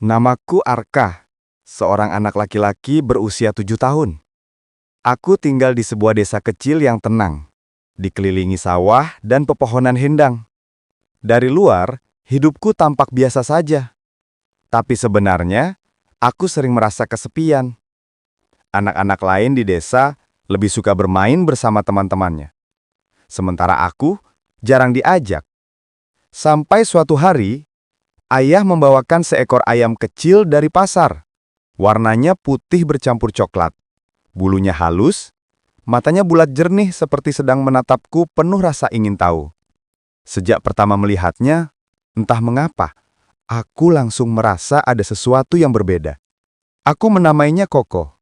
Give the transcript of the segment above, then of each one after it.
Namaku Arka, seorang anak laki-laki berusia 7 tahun. Aku tinggal di sebuah desa kecil yang tenang, dikelilingi sawah dan pepohonan hindang. Dari luar, hidupku tampak biasa saja. Tapi sebenarnya, aku sering merasa kesepian. Anak-anak lain di desa lebih suka bermain bersama teman-temannya. Sementara aku jarang diajak. Sampai suatu hari, ayah membawakan seekor ayam kecil dari pasar. Warnanya putih bercampur coklat. Bulunya halus, matanya bulat jernih seperti sedang menatapku penuh rasa ingin tahu. Sejak pertama melihatnya, entah mengapa, aku langsung merasa ada sesuatu yang berbeda. Aku menamainya Koko.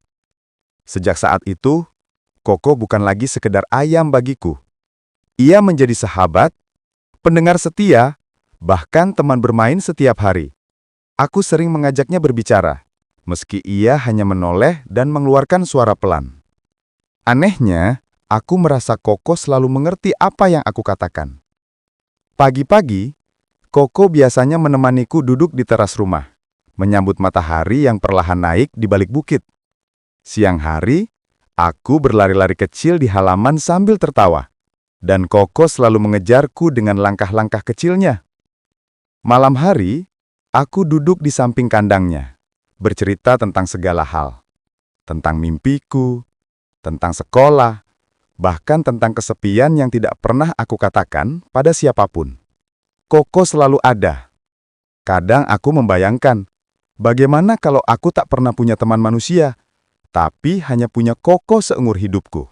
Sejak saat itu, Koko bukan lagi sekedar ayam bagiku. Ia menjadi sahabat, pendengar setia, bahkan teman bermain setiap hari. Aku sering mengajaknya berbicara, meski ia hanya menoleh dan mengeluarkan suara pelan. Anehnya, aku merasa Koko selalu mengerti apa yang aku katakan. Pagi-pagi, Koko biasanya menemaniku duduk di teras rumah, menyambut matahari yang perlahan naik di balik bukit. Siang hari, aku berlari-lari kecil di halaman sambil tertawa, dan Koko selalu mengejarku dengan langkah-langkah kecilnya. Malam hari, aku duduk di samping kandangnya, bercerita tentang segala hal. Tentang mimpiku, tentang sekolah, bahkan tentang kesepian yang tidak pernah aku katakan pada siapapun. Koko selalu ada. Kadang aku membayangkan, bagaimana kalau aku tak pernah punya teman manusia, tapi hanya punya Koko seumur hidupku.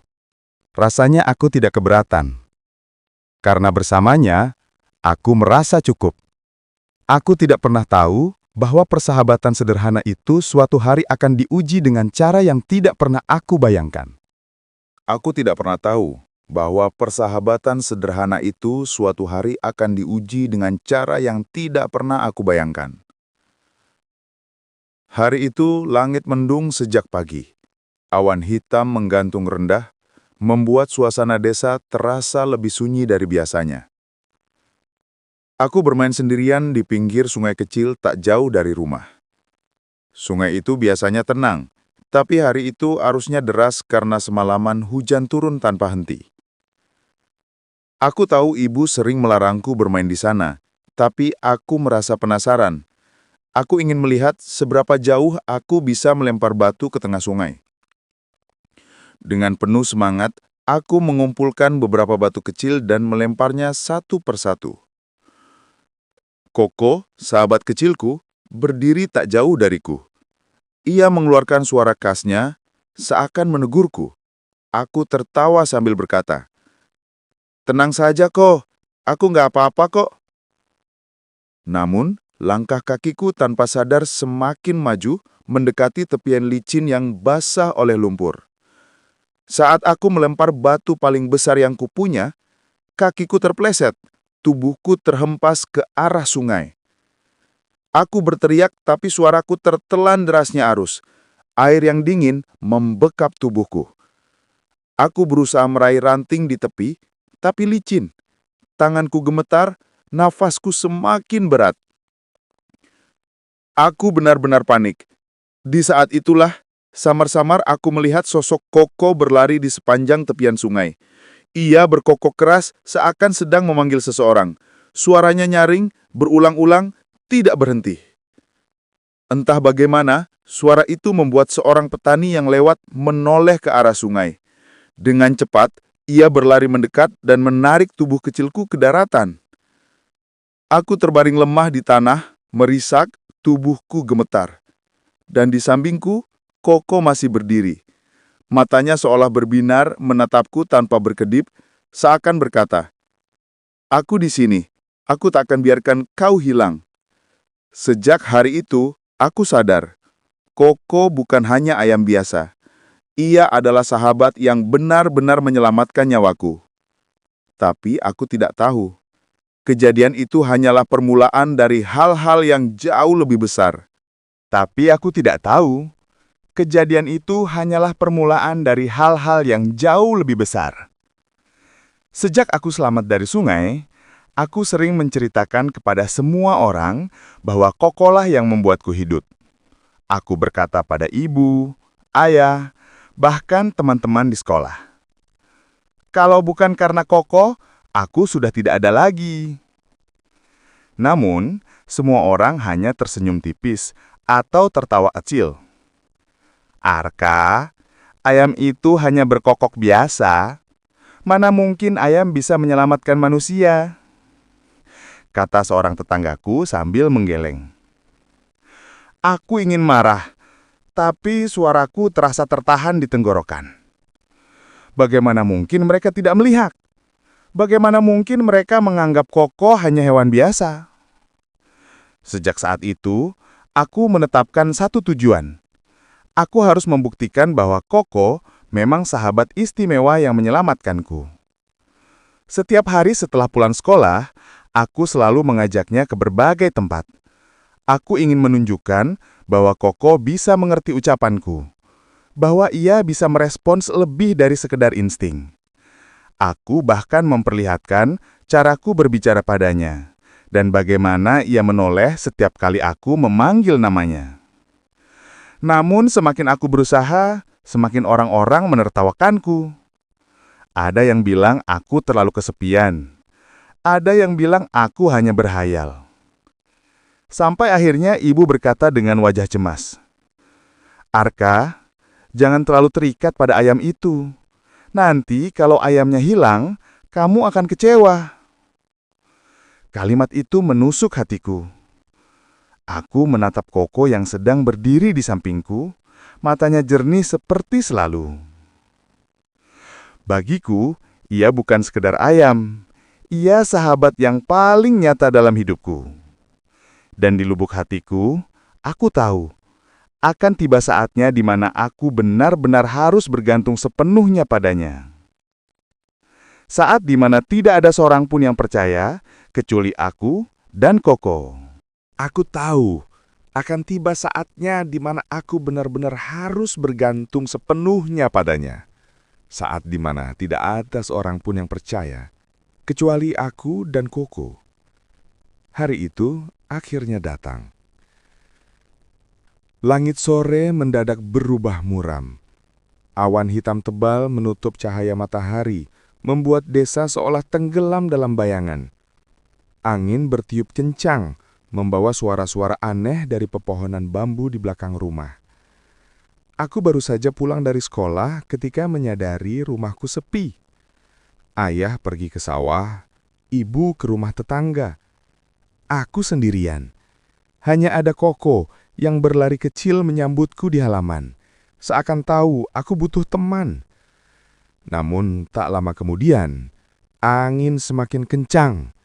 Rasanya aku tidak keberatan. Karena bersamanya, aku merasa cukup. Aku tidak pernah tahu bahwa persahabatan sederhana itu suatu hari akan diuji dengan cara yang tidak pernah aku bayangkan. Aku tidak pernah tahu bahwa persahabatan sederhana itu suatu hari akan diuji dengan cara yang tidak pernah aku bayangkan. Hari itu langit mendung sejak pagi. Awan hitam menggantung rendah, membuat suasana desa terasa lebih sunyi dari biasanya. Aku bermain sendirian di pinggir sungai kecil tak jauh dari rumah. Sungai itu biasanya tenang, tapi hari itu arusnya deras karena semalaman hujan turun tanpa henti. Aku tahu ibu sering melarangku bermain di sana, tapi aku merasa penasaran. Aku ingin melihat seberapa jauh aku bisa melempar batu ke tengah sungai. Dengan penuh semangat, aku mengumpulkan beberapa batu kecil dan melemparnya satu persatu. Koko, sahabat kecilku, berdiri tak jauh dariku. Ia mengeluarkan suara khasnya, seakan menegurku. Aku tertawa sambil berkata, "Tenang saja kok, aku nggak apa-apa kok." Namun, langkah kakiku tanpa sadar semakin maju mendekati tepian licin yang basah oleh lumpur. Saat aku melempar batu paling besar yang kupunya, kakiku terpleset, tubuhku terhempas ke arah sungai. Aku berteriak tapi suaraku tertelan derasnya arus. Air yang dingin membekap tubuhku. Aku berusaha meraih ranting di tepi, tapi licin. Tanganku gemetar, nafasku semakin berat. Aku benar-benar panik. Di saat itulah, samar-samar aku melihat sosok Koko berlari di sepanjang tepian sungai. Ia berkokok keras seakan sedang memanggil seseorang. Suaranya nyaring, berulang-ulang, tidak berhenti. Entah bagaimana, suara itu membuat seorang petani yang lewat menoleh ke arah sungai. Dengan cepat, ia berlari mendekat dan menarik tubuh kecilku ke daratan. Aku terbaring lemah di tanah, merisak, tubuhku gemetar. Dan di sampingku, Koko masih berdiri. Matanya seolah berbinar menatapku tanpa berkedip, seakan berkata, "Aku di sini, aku tak akan biarkan kau hilang." Sejak hari itu, aku sadar, Koko bukan hanya ayam biasa. Ia adalah sahabat yang benar-benar menyelamatkan nyawaku. Tapi aku tidak tahu. Kejadian itu hanyalah permulaan dari hal-hal yang jauh lebih besar. Tapi aku tidak tahu. Kejadian itu hanyalah permulaan dari hal-hal yang jauh lebih besar. Sejak aku selamat dari sungai, Aku sering menceritakan kepada semua orang bahwa Kokolah yang membuatku hidup. Aku berkata pada ibu, ayah, bahkan teman-teman di sekolah. Kalau bukan karena Koko, aku sudah tidak ada lagi. Namun, semua orang hanya tersenyum tipis atau tertawa kecil. Arka, ayam itu hanya berkokok biasa. Mana mungkin ayam bisa menyelamatkan manusia? Kata seorang tetanggaku sambil menggeleng. Aku ingin marah, tapi suaraku terasa tertahan di tenggorokan. Bagaimana mungkin mereka tidak melihat? Bagaimana mungkin mereka menganggap Koko hanya hewan biasa? Sejak saat itu, aku menetapkan satu tujuan. Aku harus membuktikan bahwa Koko memang sahabat istimewa yang menyelamatkanku. Setiap hari setelah pulang sekolah, aku selalu mengajaknya ke berbagai tempat. Aku ingin menunjukkan bahwa Koko bisa mengerti ucapanku, bahwa ia bisa merespons lebih dari sekedar insting. Aku bahkan memperlihatkan caraku berbicara padanya, dan bagaimana ia menoleh setiap kali aku memanggil namanya. Namun semakin aku berusaha, semakin orang-orang menertawakanku. Ada yang bilang aku terlalu kesepian. Ada yang bilang aku hanya berhayal. Sampai akhirnya ibu berkata dengan wajah cemas, Arka, jangan terlalu terikat pada ayam itu. Nanti kalau ayamnya hilang, kamu akan kecewa. Kalimat itu menusuk hatiku. Aku menatap Koko yang sedang berdiri di sampingku, matanya jernih seperti selalu. Bagiku, ia bukan sekedar ayam. Ia sahabat yang paling nyata dalam hidupku. Dan di lubuk hatiku, aku tahu, akan tiba saatnya di mana aku benar-benar harus bergantung sepenuhnya padanya. Saat di mana tidak ada seorang pun yang percaya, kecuali aku dan Koko. Aku tahu, akan tiba saatnya di mana aku benar-benar harus bergantung sepenuhnya padanya. Saat di mana tidak ada seorang pun yang percaya, kecuali aku dan Koko. Hari itu akhirnya datang. Langit sore mendadak berubah muram. Awan hitam tebal menutup cahaya matahari, membuat desa seolah tenggelam dalam bayangan. Angin bertiup kencang, membawa suara-suara aneh dari pepohonan bambu di belakang rumah. Aku baru saja pulang dari sekolah ketika menyadari rumahku sepi. Ayah pergi ke sawah, ibu ke rumah tetangga. Aku sendirian. Hanya ada Koko yang berlari kecil menyambutku di halaman. Seakan tahu aku butuh teman. Namun tak lama kemudian, angin semakin kencang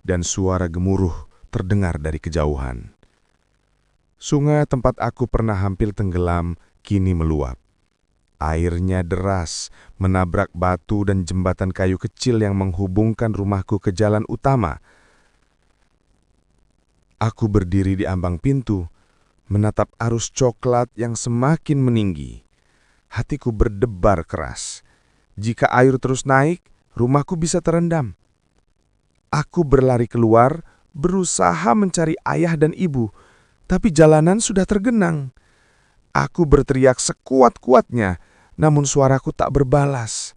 dan suara gemuruh terdengar dari kejauhan. Sungai tempat aku pernah hampir tenggelam kini meluap. Airnya deras, menabrak batu dan jembatan kayu kecil yang menghubungkan rumahku ke jalan utama. Aku berdiri di ambang pintu, menatap arus coklat yang semakin meninggi. Hatiku berdebar keras. Jika air terus naik, rumahku bisa terendam. Aku berlari keluar, berusaha mencari ayah dan ibu, tapi jalanan sudah tergenang. Aku berteriak sekuat-kuatnya, namun suaraku tak berbalas.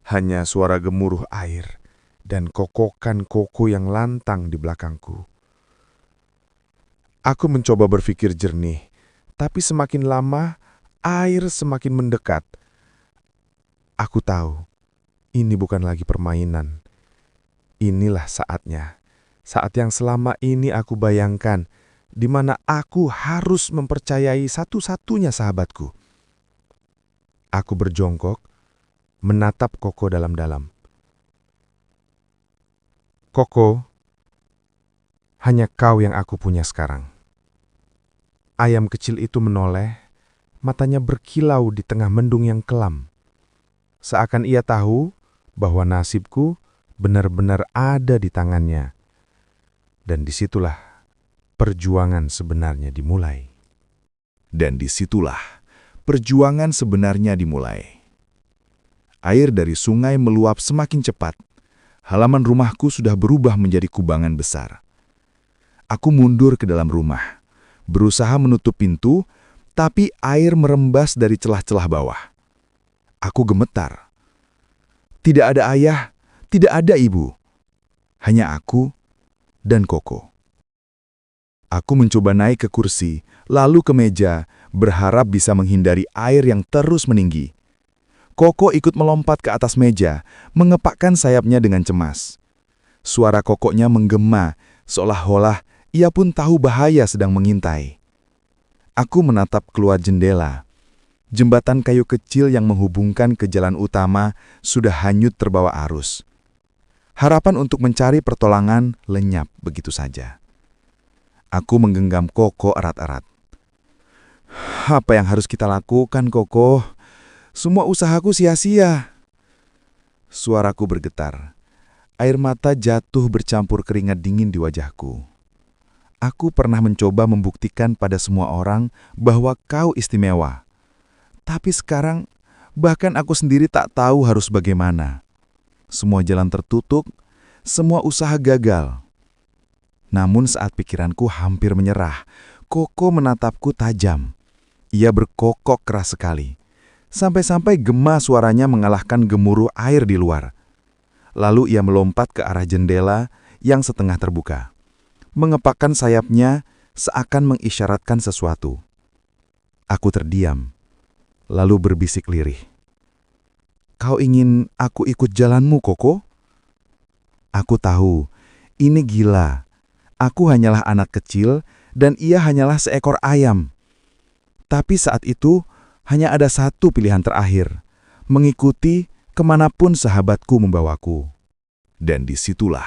Hanya suara gemuruh air dan kokokan Koko yang lantang di belakangku. Aku mencoba berpikir jernih, tapi semakin lama, air semakin mendekat. Aku tahu, ini bukan lagi permainan. Inilah saatnya, saat yang selama ini aku bayangkan, di mana aku harus mempercayai satu-satunya sahabatku. Aku berjongkok, menatap Koko dalam-dalam. Koko, hanya kau yang aku punya sekarang. Ayam kecil itu menoleh, matanya berkilau di tengah mendung yang kelam. Seakan ia tahu bahwa nasibku benar-benar ada di tangannya. Dan disitulah perjuangan sebenarnya dimulai. Air dari sungai meluap semakin cepat. Halaman rumahku sudah berubah menjadi kubangan besar. Aku mundur ke dalam rumah, berusaha menutup pintu, tapi air merembas dari celah-celah bawah. Aku gemetar. Tidak ada ayah, tidak ada ibu. Hanya aku dan Koko. Aku mencoba naik ke kursi, lalu ke meja, berharap bisa menghindari air yang terus meninggi. Koko ikut melompat ke atas meja, mengepakkan sayapnya dengan cemas. Suara kokoknya menggema, seolah-olah ia pun tahu bahaya sedang mengintai. Aku menatap keluar jendela. Jembatan kayu kecil yang menghubungkan ke jalan utama sudah hanyut terbawa arus. Harapan untuk mencari pertolongan lenyap begitu saja. Aku menggenggam Koko erat-erat. Apa yang harus kita lakukan, Koko? Semua usahaku sia-sia. Suaraku bergetar. Air mata jatuh bercampur keringat dingin di wajahku. Aku pernah mencoba membuktikan pada semua orang bahwa kau istimewa. Tapi sekarang, bahkan aku sendiri tak tahu harus bagaimana. Semua jalan tertutup, semua usaha gagal. Namun saat pikiranku hampir menyerah, Koko menatapku tajam. Ia berkokok keras sekali. Sampai-sampai gema suaranya mengalahkan gemuruh air di luar. Lalu ia melompat ke arah jendela yang setengah terbuka. Mengepakkan sayapnya seakan mengisyaratkan sesuatu. Aku terdiam, lalu berbisik lirih. Kau ingin aku ikut jalanmu, Koko? Aku tahu, ini gila. Aku hanyalah anak kecil dan ia hanyalah seekor ayam. Tapi saat itu hanya ada satu pilihan terakhir, mengikuti kemanapun sahabatku membawaku. Dan disitulah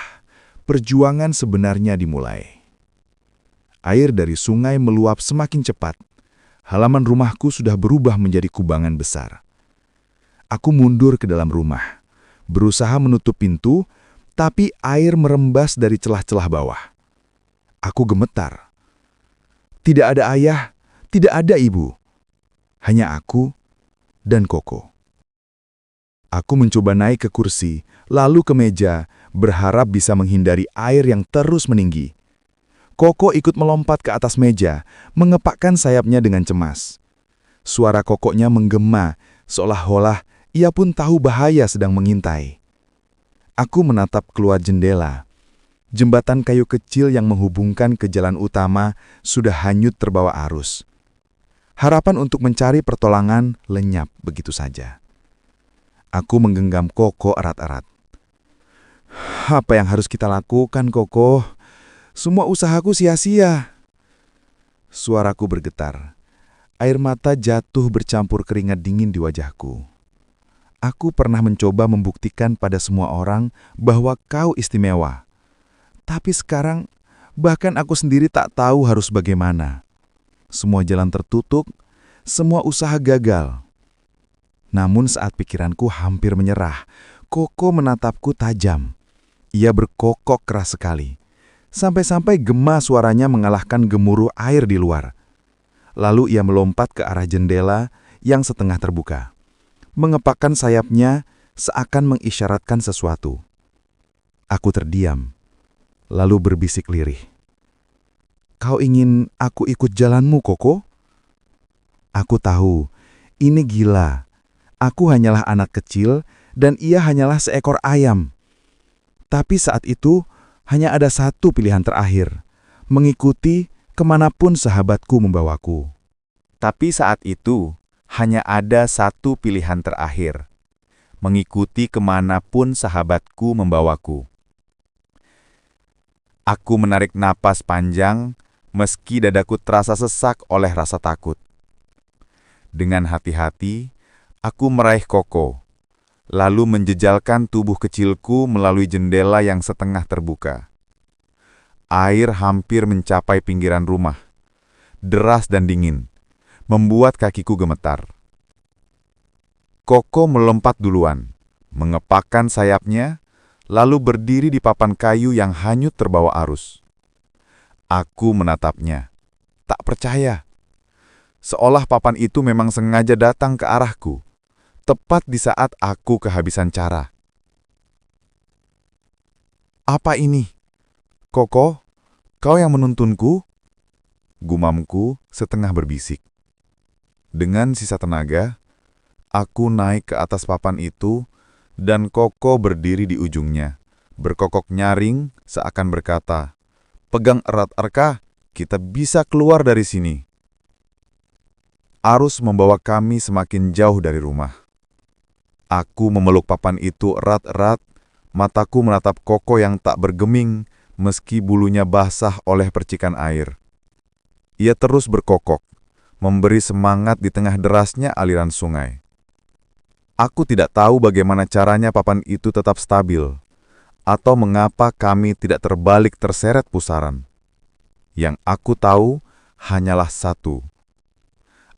perjuangan sebenarnya dimulai. Air dari sungai meluap semakin cepat. Halaman rumahku sudah berubah menjadi kubangan besar. Aku mundur ke dalam rumah, berusaha menutup pintu, tapi air merembas dari celah-celah bawah. Aku gemetar. Tidak ada ayah, tidak ada ibu. Hanya aku dan Koko. Aku mencoba naik ke kursi, lalu ke meja, berharap bisa menghindari air yang terus meninggi. Koko ikut melompat ke atas meja, mengepakkan sayapnya dengan cemas. Suara kokoknya menggema, seolah-olah ia pun tahu bahaya sedang mengintai. Aku menatap keluar jendela. Jembatan kayu kecil yang menghubungkan ke jalan utama sudah hanyut terbawa arus. Harapan untuk mencari pertolongan lenyap begitu saja. Aku menggenggam Koko erat-erat. Apa yang harus kita lakukan, Koko? Semua usahaku sia-sia. Suaraku bergetar. Air mata jatuh bercampur keringat dingin di wajahku. Aku pernah mencoba membuktikan pada semua orang bahwa kau istimewa. Tapi sekarang, bahkan aku sendiri tak tahu harus bagaimana. Semua jalan tertutup, semua usaha gagal. Namun saat pikiranku hampir menyerah, Koko menatapku tajam. Ia berkokok keras sekali. Sampai-sampai gema suaranya mengalahkan gemuruh air di luar. Lalu ia melompat ke arah jendela yang setengah terbuka. Mengepakkan sayapnya seakan mengisyaratkan sesuatu. Aku terdiam, lalu berbisik lirih. Kau ingin aku ikut jalanmu, Koko? Aku tahu, ini gila. Aku hanyalah anak kecil dan ia hanyalah seekor ayam. Tapi saat itu hanya ada satu pilihan terakhir, mengikuti kemanapun sahabatku membawaku. Tapi saat itu hanya ada satu pilihan terakhir, mengikuti kemanapun sahabatku membawaku. Aku menarik napas panjang, meski dadaku terasa sesak oleh rasa takut. Dengan hati-hati, aku meraih Koko, lalu menjejalkan tubuh kecilku melalui jendela yang setengah terbuka. Air hampir mencapai pinggiran rumah, deras dan dingin, membuat kakiku gemetar. Koko melompat duluan, mengepakkan sayapnya, lalu berdiri di papan kayu yang hanyut terbawa arus. Aku menatapnya, tak percaya. Seolah papan itu memang sengaja datang ke arahku, tepat di saat aku kehabisan cara. Apa ini? Koko, kau yang menuntunku? Gumamku setengah berbisik. Dengan sisa tenaga, aku naik ke atas papan itu dan Koko berdiri di ujungnya, berkokok nyaring seakan berkata, "Pegang erat Arka, kita bisa keluar dari sini." Arus membawa kami semakin jauh dari rumah. Aku memeluk papan itu erat-erat, mataku menatap Koko yang tak bergeming meski bulunya basah oleh percikan air. Ia terus berkokok, memberi semangat di tengah derasnya aliran sungai. Aku tidak tahu bagaimana caranya papan itu tetap stabil, atau mengapa kami tidak terbalik terseret pusaran. Yang aku tahu hanyalah satu.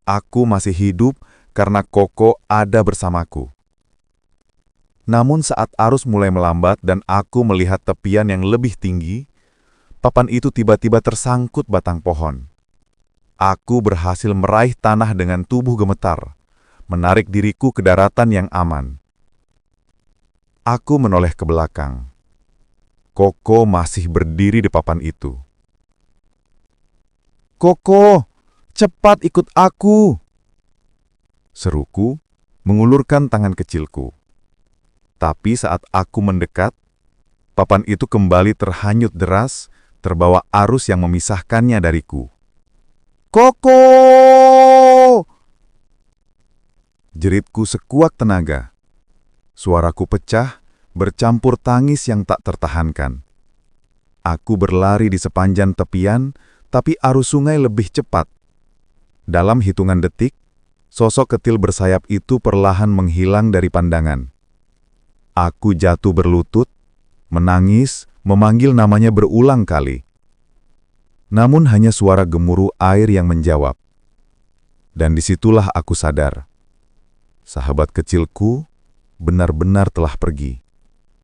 Aku masih hidup karena Koko ada bersamaku. Namun saat arus mulai melambat dan aku melihat tepian yang lebih tinggi, papan itu tiba-tiba tersangkut batang pohon. Aku berhasil meraih tanah dengan tubuh gemetar, menarik diriku ke daratan yang aman. Aku menoleh ke belakang. Koko masih berdiri di papan itu. "Koko, cepat ikut aku!" seruku, mengulurkan tangan kecilku. Tapi saat aku mendekat, papan itu kembali terhanyut deras, terbawa arus yang memisahkannya dariku. "Koko!" Jeritku sekuat tenaga. Suaraku pecah, bercampur tangis yang tak tertahankan. Aku berlari di sepanjang tepian, tapi arus sungai lebih cepat. Dalam hitungan detik, sosok ketil bersayap itu perlahan menghilang dari pandangan. Aku jatuh berlutut, menangis, memanggil namanya berulang kali. Namun hanya suara gemuruh air yang menjawab. Dan disitulah aku sadar. Sahabat kecilku benar-benar telah pergi.